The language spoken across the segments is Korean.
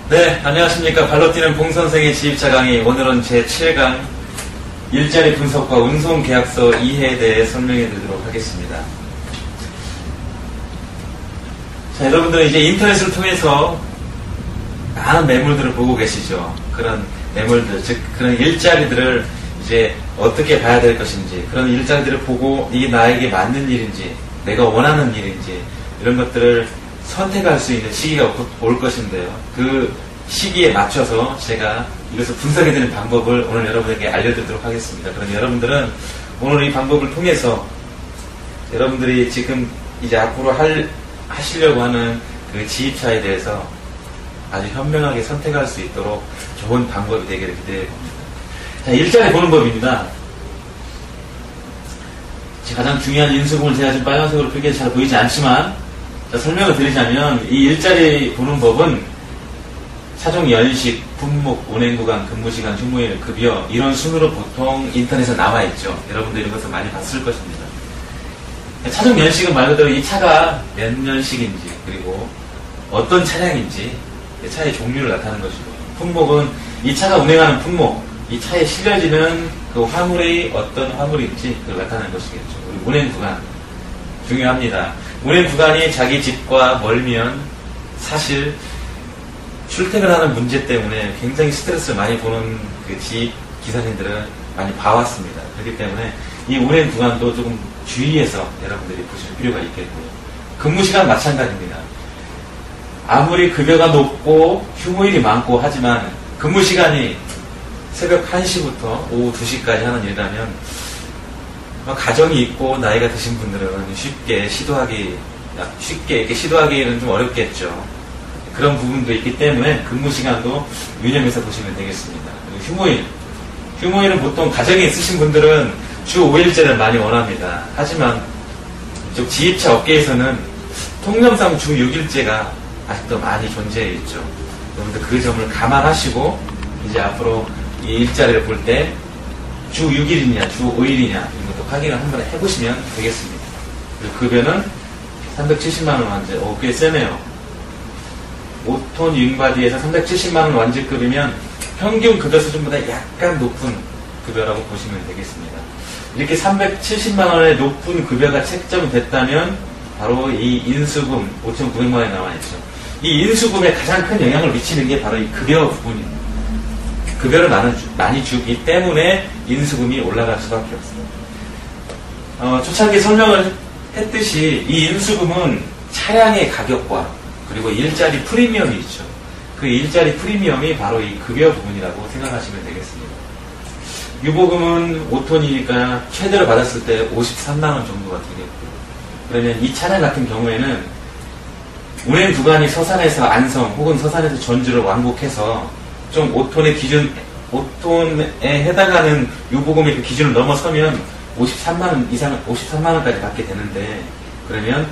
네, 안녕하십니까. 발로 뛰는 봉선생의 지입차 강의. 오늘은 제7강 일자리 분석과 운송계약서 이해에 대해 설명해 드리도록 하겠습니다. 자, 여러분들은 이제 인터넷을 통해서 많은 매물들을 보고 계시죠. 그런 매물들, 즉, 그런 일자리들을 이제 어떻게 봐야 될 것인지, 그런 일자리들을 보고 이게 나에게 맞는 일인지, 내가 원하는 일인지, 이런 것들을 선택할 수 있는 시기가 올 것인데요. 그 시기에 맞춰서 제가 이것을 분석해드리는 방법을 오늘 여러분에게 알려드리도록 하겠습니다. 그럼 여러분들은 오늘 이 방법을 통해서 여러분들이 지금 이제 앞으로 하시려고 하는 그 지입차에 대해서 아주 현명하게 선택할 수 있도록 좋은 방법이 되기를 기대해 봅니다. 자, 일자리 보는 법입니다. 가장 중요한 인수분을 제가 지금 빨간색으로 표기해서 잘 보이지 않지만, 자, 설명을 드리자면 이 일자리 보는 법은 차종 연식, 품목, 운행구간, 근무시간, 휴무일, 급여 이런 순으로 보통 인터넷에 나와 있죠. 여러분들 이런 것을 많이 봤을 것입니다. 차종 연식은 말 그대로 이 차가 몇 년식인지, 그리고 어떤 차량인지 차의 종류를 나타내는 것이고, 품목은 이 차가 운행하는 품목, 이 차에 실려지는 그 화물의 어떤 화물인지 그걸 나타내는 것이겠죠. 그리고 운행구간 중요합니다. 운행구간이 자기 집과 멀면 사실 출퇴근하는 문제 때문에 굉장히 스트레스를 많이 보는 그 지입 기사님들은 많이 봐왔습니다. 그렇기 때문에 이 운행구간도 조금 주의해서 여러분들이 보실 필요가 있겠고요. 근무시간 마찬가지입니다. 아무리 급여가 높고 휴무일이 많고 하지만 근무시간이 새벽 1시부터 오후 2시까지 하는 일이라면 가정이 있고 나이가 드신 분들은 쉽게 이렇게 시도하기는 좀 어렵겠죠. 그런 부분도 있기 때문에 근무시간도 유념해서 보시면 되겠습니다. 그리고 휴무일은 보통 가정에 있으신 분들은 주 5일제를 많이 원합니다. 하지만 이쪽 지입차 업계에서는 통념상 주 6일제가 아직도 많이 존재해 있죠. 여러분들 그 점을 감안하시고 이제 앞으로 이 일자리를 볼 때 주 6일이냐 주 5일이냐 이런 것도 확인을 한번 해보시면 되겠습니다. 그리고 급여는 370만원 완제, 꽤 세네요. 5톤 윙바디에서 370만원 완제급이면 평균 급여 수준보다 약간 높은 급여라고 보시면 되겠습니다. 이렇게 370만원의 높은 급여가 책정이 됐다면 바로 이 인수금 5,900만원이 나와있죠. 이 인수금에 가장 큰 영향을 미치는 게 바로 이 급여 부분입니다. 급여를 많이 주기 때문에 인수금이 올라갈 수밖에 없습니다. 초창기에 설명을 했듯이 이 인수금은 차량의 가격과 그리고 일자리 프리미엄이 있죠. 그 일자리 프리미엄이 바로 이 급여 부분이라고 생각하시면 되겠습니다. 유보금은 5톤이니까 최대로 받았을 때 53만원 정도가 되겠고요. 그러면 이 차량 같은 경우에는 운행 구간이 서산에서 안성 혹은 서산에서 전주를 왕복해서 좀 5톤에 해당하는 유보금의 그 기준을 넘어서면 53만원까지 받게 되는데, 그러면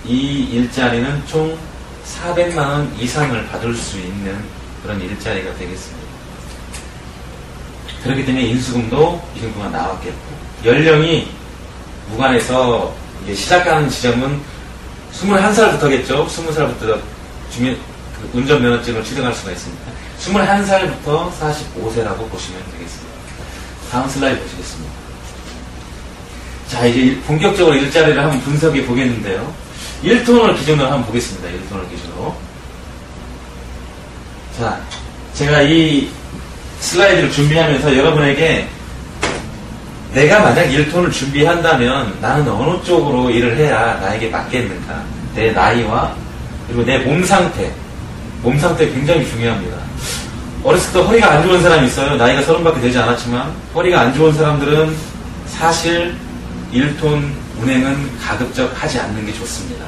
이 일자리는 총 400만원 이상을 받을 수 있는 그런 일자리가 되겠습니다. 그렇기 때문에 인수금도 이 정도가 나왔겠고, 연령이 무관해서 시작하는 지점은 21살부터겠죠. 20살부터 운전면허증을 취득할 수가 있습니다. 21살부터 45세라고 보시면 되겠습니다. 다음 슬라이드 보시겠습니다. 자, 이제 본격적으로 일자리를 한번 분석해 보겠는데요. 1톤을 기준으로 한번 보겠습니다. 1톤을 기준으로. 자, 제가 이 슬라이드를 준비하면서 여러분에게 내가 만약 1톤을 준비한다면 나는 어느 쪽으로 일을 해야 나에게 맞겠는가, 내 나이와 그리고 내 몸 상태 굉장히 중요합니다. 어렸을 때 허리가 안 좋은 사람이 있어요. 나이가 30밖에 되지 않았지만 허리가 안 좋은 사람들은 사실 1톤 운행은 가급적 하지 않는 게 좋습니다.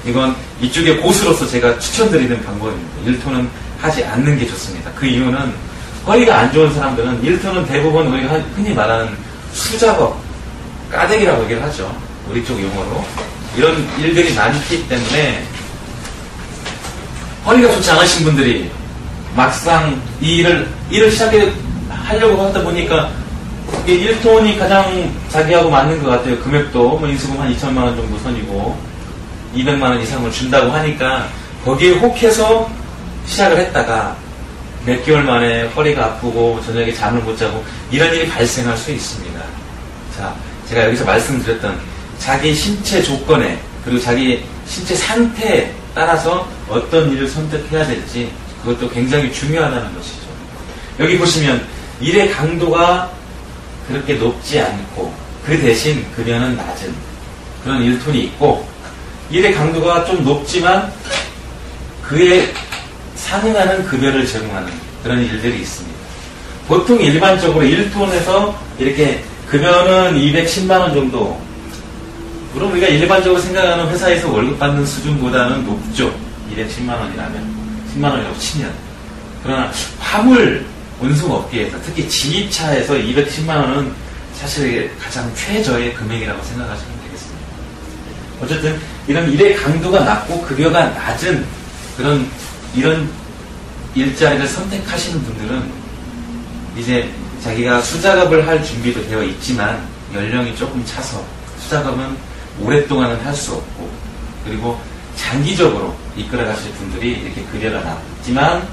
이건 이쪽의 고수로서 제가 추천드리는 방법입니다. 1톤은 하지 않는 게 좋습니다. 그 이유는 허리가 안 좋은 사람들은 1톤은 대부분 우리가 흔히 말하는 수작업, 까대기라고 얘기를 하죠. 우리 쪽 용어로. 이런 일들이 많기 때문에 허리가 좋지 않으신 분들이 막상 이 일을 시작하려고 하다 보니까 1톤이 가장 자기하고 맞는 것 같아요. 금액도 인수금 한 2천만원 정도 선이고 200만원 이상을 준다고 하니까 거기에 혹해서 시작을 했다가 몇 개월 만에 허리가 아프고 저녁에 잠을 못 자고 이런 일이 발생할 수 있습니다. 자, 제가 여기서 말씀드렸던 자기 신체 조건에 그리고 자기 신체 상태에 따라서 어떤 일을 선택해야 될지 그것도 굉장히 중요하다는 것이죠. 여기 보시면 일의 강도가 그렇게 높지 않고 그 대신 급여는 낮은 그런 일톤이 있고 일의 강도가 좀 높지만 그에 상응하는 급여를 제공하는 그런 일들이 있습니다. 보통 일반적으로 1톤에서 이렇게 급여는 210만원 정도, 물론 우리가 일반적으로 생각하는 회사에서 월급 받는 수준보다는 높죠. 210만원이라면 10만원이라고 치면. 그러나 화물 운송업계에서 특히 지입차에서 210만원은 사실 가장 최저의 금액이라고 생각하시면 되겠습니다. 어쨌든 이런 일의 강도가 낮고 급여가 낮은 이런 일자리를 선택하시는 분들은 이제 자기가 수작업을 할 준비도 되어 있지만 연령이 조금 차서 수작업은 오랫동안은 할 수 없고 그리고 장기적으로 이끌어 가실 분들이 이렇게 급여가 낮지만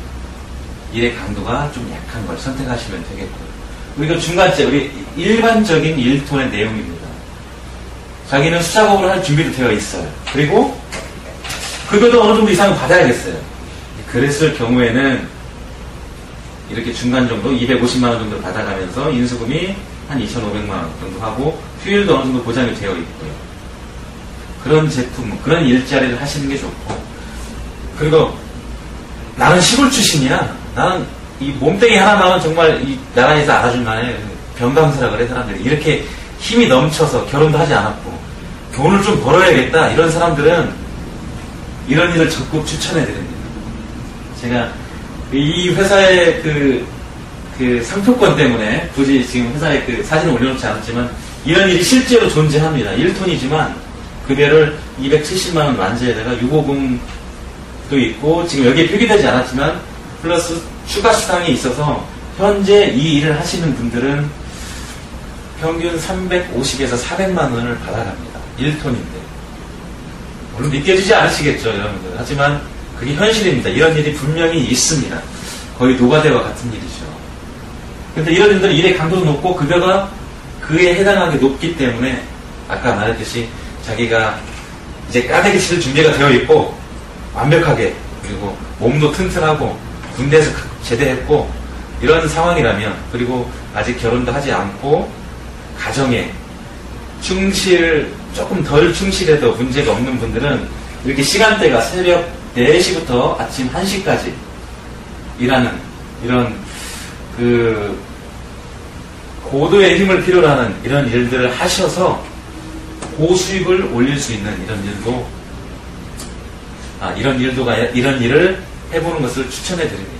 일의 강도가 좀 약한 걸 선택하시면 되겠고요. 우리가 중간째 우리 일반적인 1톤의 내용입니다. 자기는 수작업을 할 준비도 되어 있어요. 그리고 급여도 어느 정도 이상은 받아야겠어요. 그랬을 경우에는 이렇게 중간 정도 250만원 정도 받아가면서 인수금이 한 2,500만원 정도 하고 휴일도 어느 정도 보장이 되어 있고요. 그런 제품, 그런 일자리를 하시는 게 좋고 그리고 나는 시골 출신이야. 나는 이 몸뚱이 하나만은 정말 이 나라에서 알아줄 만해. 병강세라 그래 사람들이. 이렇게 힘이 넘쳐서 결혼도 하지 않았고 돈을 좀 벌어야겠다. 이런 사람들은 이런 일을 적극 추천해 드립니다. 제가 이 회사의 그 상표권 때문에 굳이 지금 회사에 그 사진을 올려놓지 않았지만 이런 일이 실제로 존재합니다. 1톤이지만 급여를 270만원 만재에다가 650도 있고 지금 여기에 표기되지 않았지만 플러스 추가 수당이 있어서 현재 이 일을 하시는 분들은 평균 350에서 400만원을 받아갑니다. 1톤인데. 물론 믿겨지지 않으시겠죠, 여러분들. 하지만 그게 현실입니다. 이런 일이 분명히 있습니다. 거의 노가대와 같은 일이죠. 그런데 이런 일들은 일의 강도도 높고 급여가 그에 해당하게 높기 때문에 아까 말했듯이 자기가 이제 까대기 칠 준비가 되어 있고 완벽하게 그리고 몸도 튼튼하고 군대에서 제대했고 이런 상황이라면 그리고 아직 결혼도 하지 않고 가정에 조금 덜 충실해도 문제가 없는 분들은 이렇게 시간대가 새벽 4시부터 아침 1시까지 일하는 이런 고도의 힘을 필요로 하는 이런 일들을 하셔서 고수익을 올릴 수 있는 이런 일을 해보는 것을 추천해 드립니다.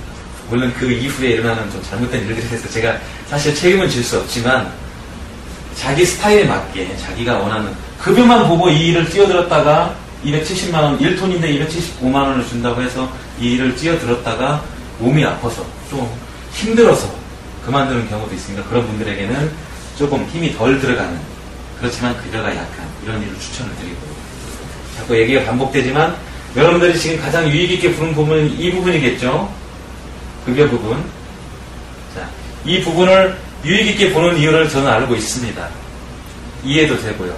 물론 그 이후에 일어나는 좀 잘못된 일들에 대해서 제가 사실 책임은 질 수 없지만 자기 스타일에 맞게 자기가 원하는 급여만 보고 이 일을 뛰어들었다가 270만원, 1톤인데 275만원을 준다고 해서 이 일을 뛰어들었다가 몸이 아파서 좀 힘들어서 그만두는 경우도 있으니까 그런 분들에게는 조금 힘이 덜 들어가는 그렇지만 급여가 약한 이런 일을 추천을 드리고 자꾸 얘기가 반복되지만 여러분들이 지금 가장 유익있게 보는 부분은 이 부분이겠죠. 급여 부분. 자, 이 부분을 유익있게 보는 이유를 저는 알고 있습니다. 이해도 되고요.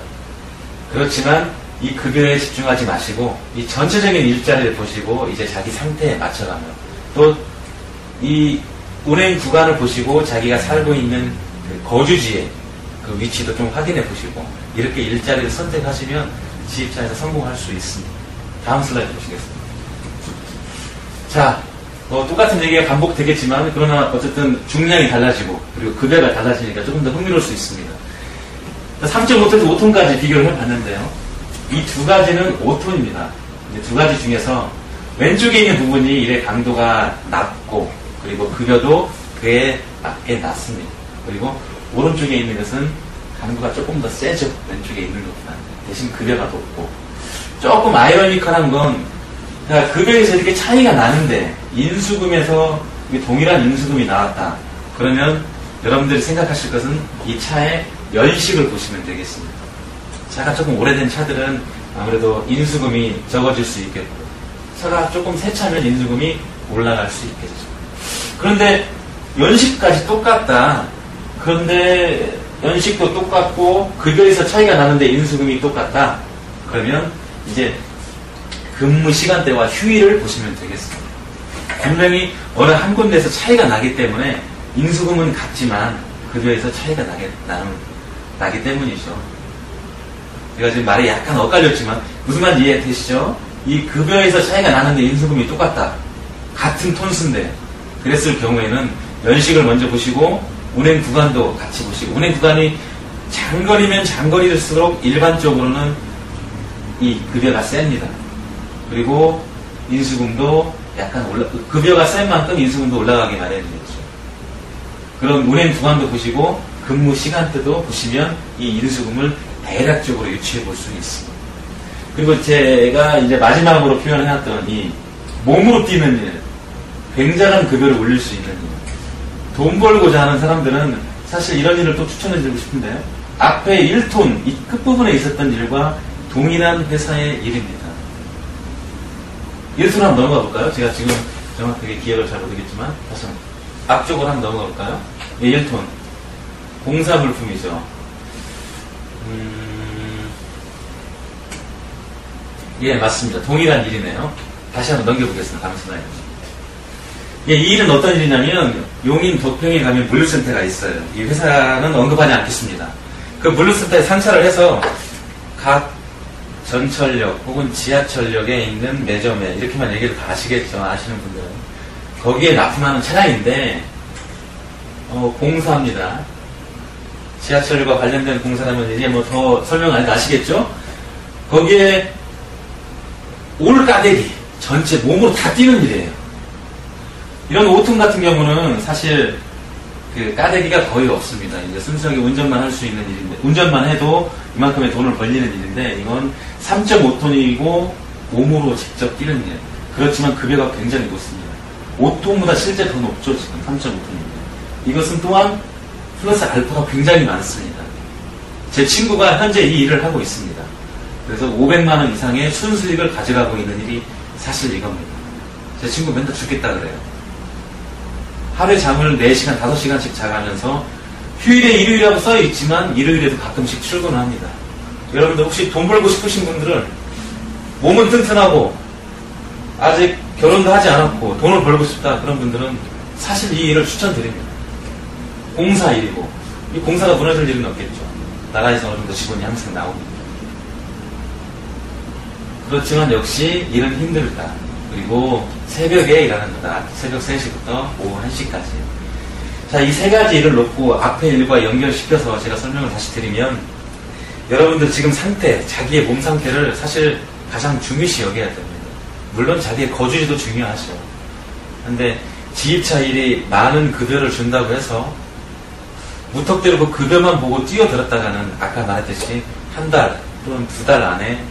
그렇지만 이 급여에 집중하지 마시고 이 전체적인 일자리를 보시고 이제 자기 상태에 맞춰가며 또 이 운행 구간을 보시고 자기가 살고 있는 그 거주지의 그 위치도 좀 확인해 보시고 이렇게 일자리를 선택하시면 지입차에서 성공할 수 있습니다. 다음 슬라이드 보시겠습니다. 자, 똑같은 얘기가 반복되겠지만 그러나 어쨌든 중량이 달라지고 그리고 급여가 달라지니까 조금 더 흥미로울 수 있습니다. 3.5톤에서 5톤까지 비교를 해봤는데요. 이 두 가지는 5톤입니다. 두 가지 중에서 왼쪽에 있는 부분이 일의 강도가 낮고 그리고 급여도 그에 맞게 낮습니다. 그리고 오른쪽에 있는 것은 강도가 조금 더 세죠. 왼쪽에 있는 것보다. 대신 급여가 높고 조금 아이러니컬한 건 급여에서 이렇게 차이가 나는데 인수금에서 동일한 인수금이 나왔다. 그러면 여러분들이 생각하실 것은 이 차의 연식을 보시면 되겠습니다. 차가 조금 오래된 차들은 아무래도 인수금이 적어질 수 있겠고 차가 조금 새 차면 인수금이 올라갈 수 있겠죠. 그런데 연식까지 똑같다. 그런데 연식도 똑같고 급여에서 차이가 나는데 인수금이 똑같다. 그러면 이제 근무 시간대와 휴일을 보시면 되겠습니다. 분명히 어느 한 군데에서 차이가 나기 때문에 인수금은 같지만 급여에서 차이가 나기 때문이죠. 제가 지금 말이 약간 엇갈렸지만 무슨 말인지 이해되시죠? 이 급여에서 차이가 나는데 인수금이 똑같다. 같은 톤수인데 그랬을 경우에는 연식을 먼저 보시고 운행 구간도 같이 보시고, 운행 구간이 장거리면 장거리일수록 일반적으로는 이 급여가 셉니다. 그리고 인수금도 약간 급여가 센 만큼 인수금도 올라가게 마련이겠죠. 그럼 운행 구간도 보시고 근무 시간대도 보시면 이 인수금을 대략적으로 유추해 볼 수 있습니다. 그리고 제가 이제 마지막으로 표현해놨던 이 몸으로 뛰는 일, 굉장한 급여를 올릴 수 있는 일. 돈 벌고자 하는 사람들은 사실 이런 일을 또 추천해드리고 싶은데요. 앞에 1톤, 이 끝부분에 있었던 일과 동일한 회사의 일입니다. 1톤 한번 넘어가 볼까요? 제가 지금 정확하게 기억을 잘 못하겠지만 다시 한번 앞쪽으로 한번 넘어가 볼까요? 예, 1톤. 공사 물품이죠. 예, 맞습니다. 동일한 일이네요. 다시 한번 넘겨보겠습니다. 다음 슬라이드. 예, 이 일은 어떤 일이냐면 용인 도평에 가면 물류센터가 있어요. 이 회사는 언급하지 않겠습니다. 그 물류센터에 상차를 해서 각 전철역 혹은 지하철역에 있는 매점에, 이렇게만 얘기를 다 아시겠죠. 아시는 분들은. 거기에 납품하는 차량인데 공사합니다. 지하철과 관련된 공사라면 이제 뭐 더 설명 안 해도 아시겠죠? 거기에 올가대기 전체 몸으로 다 뛰는 일이에요. 이런 5톤 같은 경우는 사실 그 까대기가 거의 없습니다. 이제 순수하게 운전만 할 수 있는 일인데, 운전만 해도 이만큼의 돈을 벌리는 일인데, 이건 3.5톤이고 몸으로 직접 뛰는 일. 그렇지만 급여가 굉장히 높습니다. 5톤보다 실제 더 높죠. 지금 3.5톤입니다. 이것은 또한 플러스 알파가 굉장히 많습니다. 제 친구가 현재 이 일을 하고 있습니다. 그래서 500만 원 이상의 순수익을 가져가고 있는 일이 사실 이겁니다. 제 친구 맨날 죽겠다 그래요. 하루에 잠을 4시간, 5시간씩 자가면서 휴일에 일요일이라고 써있지만 일요일에도 가끔씩 출근을 합니다. 여러분들 혹시 돈 벌고 싶으신 분들은 몸은 튼튼하고 아직 결혼도 하지 않았고 돈을 벌고 싶다 그런 분들은 사실 이 일을 추천드립니다. 공사 일이고 이 공사가 무너질 일은 없겠죠. 나라에서 어느 정도 직원이 항상 나옵니다. 그렇지만 역시 일은 힘들다. 그리고 새벽에 일하는 거다. 새벽 3시부터 오후 1시까지. 자, 이 세 가지 일을 놓고 앞에 일과 연결시켜서 제가 설명을 다시 드리면, 여러분들 지금 상태, 자기의 몸 상태를 사실 가장 중요시 여겨야 됩니다. 물론 자기의 거주지도 중요하죠. 근데 지입차 일이 많은 급여를 준다고 해서 무턱대로 그 급여만 보고 뛰어들었다가는 아까 말했듯이 한 달 또는 2달 안에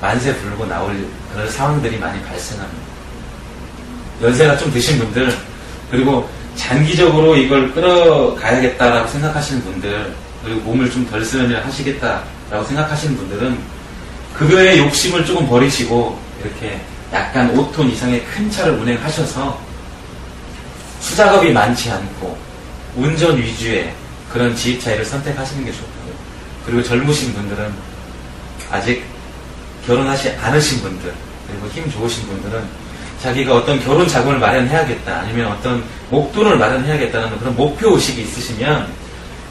만세 부르고 나올 그런 상황들이 많이 발생합니다. 연세가 좀 드신 분들, 그리고 장기적으로 이걸 끌어가야겠다라고 생각하시는 분들, 그리고 몸을 좀 덜 쓰는 일을 하시겠다라고 생각하시는 분들은 급여의 욕심을 조금 버리시고 이렇게 약간 5톤 이상의 큰 차를 운행하셔서 수작업이 많지 않고 운전 위주의 그런 지입차 일을 선택하시는 게 좋고요. 그리고 젊으신 분들은 아직 결혼하지 않으신 분들, 그리고 힘 좋으신 분들은 자기가 어떤 결혼 자금을 마련해야겠다, 아니면 어떤 목돈을 마련해야겠다는 그런 목표의식이 있으시면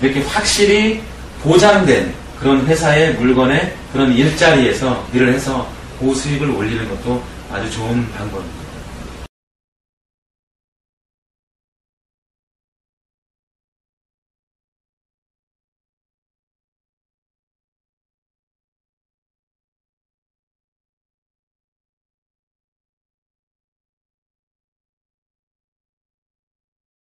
이렇게 확실히 보장된 그런 회사의 물건에 그런 일자리에서 일을 해서 고수익을 올리는 것도 아주 좋은 방법입니다.